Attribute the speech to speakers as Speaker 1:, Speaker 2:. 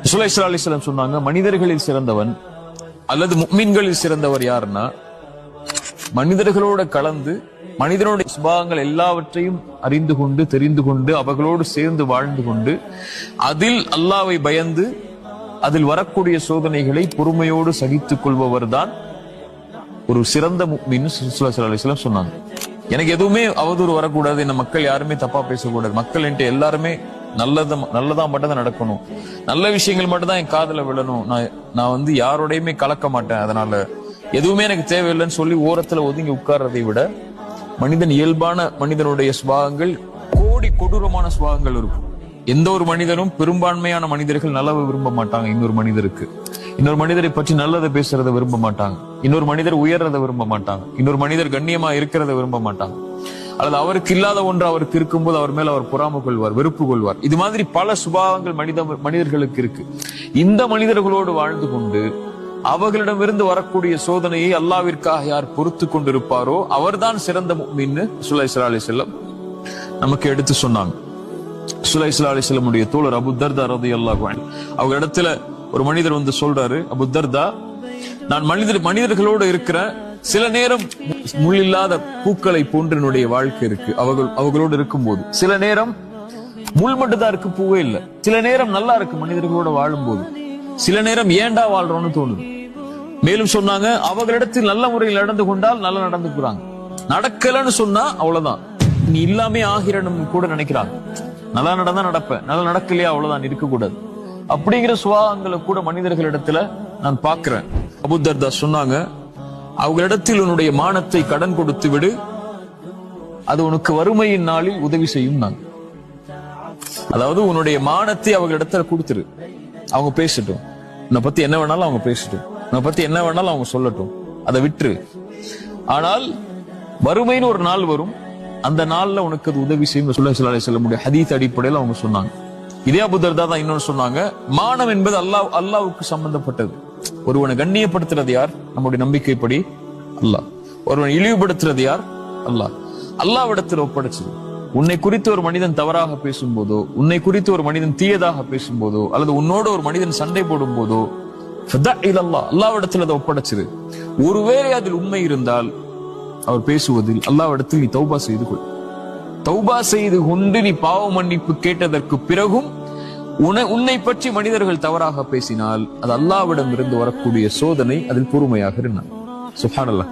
Speaker 1: ரசூலுல்லாஹி ஸல்லல்லாஹு அலைஹி வஸல்லம் சொன்னாங்க, மனிதர்களில் சிறந்தவன் அல்லது முஃமின்களில் சிறந்தவர் யாருன்னா, மனிதர்களோட கலந்து மனிதனுடைய சுபாவங்கள் எல்லாவற்றையும் அறிந்து கொண்டு தெரிந்து கொண்டு அவர்களோடு சேர்ந்து வாழ்ந்து கொண்டு அதில் அல்லாஹ்வை பயந்து அதில் வரக்கூடிய சோதனைகளை பொறுமையோடு சகித்துக் கொள்பவர் தான் ஒரு சிறந்த முஃமின் ரசூலுல்லாஹி ஸல்லல்லாஹு அலைஹி வஸல்லம் சொன்னாங்க. எனக்கு எதுவுமே அவதூறு வரக்கூடாது, என்ன மக்கள் யாருமே தப்பா பேசக்கூடாது, மக்கள் என்கிட்ட எல்லாருமே நல்லதா மட்டும் தான் நடக்கணும், நல்ல விஷயங்கள் மட்டும் தான் என் காதுல விழணும், நான் யாரோடையுமே கலக்க மாட்டேன், அதனால எதுவுமே எனக்கு தேவையில்லைன்னு சொல்லி ஓரத்துல ஒதுங்கி உட்கார்றதை விட மனிதன் இயல்பான மனிதனுடைய சுபாவங்கள் கோடி கொடூரமான சுபாவங்கள் இருக்கும். எந்த ஒரு மனிதனும் பெரும்பான்மையான மனிதர்கள் நல்லவை விரும்ப மாட்டாங்க. இன்னொரு மனிதரை பற்றி நல்லதை பேசுறதை விரும்ப மாட்டாங்க. இன்னொரு மனிதர் உயர்றதை விரும்ப மாட்டாங்க. இன்னொரு மனிதர் கண்ணியமா இருக்கிறத விரும்ப மாட்டாங்க. அல்லது அவருக்கு இல்லாத ஒன்று அவருக்கு இருக்கும்போது அவர் மேல அவர் பொறாமை கொள்வார், வெறுப்பு கொள்வார். இது மாதிரி பல சுபாவங்கள் மனிதர்களுக்கு இருக்கு. இந்த மனிதர்களோடு வாழ்ந்து கொண்டு அவர்களிடமிருந்து வரக்கூடிய சோதனையை அல்லாஹ்விற்காக யார் பொறுத்து கொண்டிருப்பாரோ அவர்தான் சிறந்த முஃமின்னு ரசூலுல்லாஹி ஸல்லல்லாஹு அலைஹி வஸல்லம் நமக்கு எடுத்து சொன்னாங்க. ரசூலுல்லாஹி ஸல்லல்லாஹு அலைஹி வஸல்லமுடைய தோழர் அபூ தர்தா ரலியல்லாஹு அன்ஹு அவங்க இடத்துல ஒரு மனிதர் வந்து சொல்றாரு, அபூ தர்தா, நான் மனிதர்களோடு இருக்கிற சில நேரம் முள்ளில்லாத பூக்களை போன்று என்னுடைய வாழ்க்கை இருக்கு. அவர்களோடு இருக்கும்போது சில நேரம் முள் மட்டும்தான் இருக்கு, பூவே இல்லை. சில நேரம் நல்லா இருக்கு மனிதர்களோட வாழும் போது, சில நேரம் ஏண்டா வாழ்றோம்னு தோணுது. மேலும் சொன்னாங்க, அவர்களிடத்தில் நல்ல முறையில் நடந்து கொண்டால் நல்லா நடந்துக்கிறாங்க, நடக்கலன்னு சொன்னா அவ்வளவுதான் நீ இல்லாமே ஆகிறன்னு கூட நினைக்கிறாங்க. நல்லா நடந்தா நடப்பேன், நல்லா நடக்கலையா அவ்வளவுதான், இருக்கக்கூடாது. அப்படிங்கிற சுபாவங்களை கூட மனிதர்களிடத்துல நான் பார்க்கிறேன். அபூ தர்தா சொன்னாங்க, அவர்களிடத்தில் உன்னுடைய மானத்தை கடன் கொடுத்து விடு, அது உனக்கு வறுமையின் நாளில் உதவி செய்யும். நான் அதாவது உன்னுடைய மானத்தை அவர்களிடத்துல கொடுத்துரு, அவங்க பேசட்டும், உன்னை பத்தி என்ன வேணாலும் அவங்க பேசட்டும், உன்னை பத்தி என்ன வேணாலும் அவங்க சொல்லட்டும், அதை விட்டுரு. ஆனால் வறுமைன்னு ஒரு நாள் வரும், அந்த நாள்ல உனக்கு அது உதவி செய்யும். ரசூலுல்லாஹி ஸல்லல்லாஹு அலைஹி வஸல்லம் ஹதீஸ் அடிப்படையில் அவங்க சொன்னாங்க. இதே அபூ தர்தா தான் இன்னொன்னு சொன்னாங்க, மானம் என்பது அல்லாஹ்வுக்கு சம்பந்தப்பட்டது. ஒருவனை கண்ணியப்படுத்துறது யார்? நம்முடைய நம்பிக்கைப்படி அல்லாஹ். ஒருவனை இழிவுபடுத்துறது யார்? அல்லாஹ். அல்லாஹ்விடத்தில் ஒப்படைச்சது. உன்னை குறித்து ஒரு மனிதன் தவறாக பேசும்போதோ, உன்னை குறித்து ஒரு மனிதன் தீயதாக பேசும்போதோ, அல்லது உன்னோட ஒரு மனிதன் சண்டை போடும் போதோ அல்லாஹ்விடத்தில் அதை ஒப்படைச்சிரு. ஒருவேளை அதில் உண்மை இருந்தால் அவர் பேசுவதில் அல்லாஹ்விடத்தில் நீ தௌபா செய்து கொள். தௌபா செய்து கொண்டு நீ பாவ மன்னிப்பு கேட்டதற்கு பிறகும் உன்னை பற்றி மனிதர்கள் தவறாக பேசினால் அது அல்லாஹ்விடம் இருந்து வரக்கூடிய சோதனை, அதில் பொறுமையாக இருந்தான். சுப்ஹானல்லாஹ்.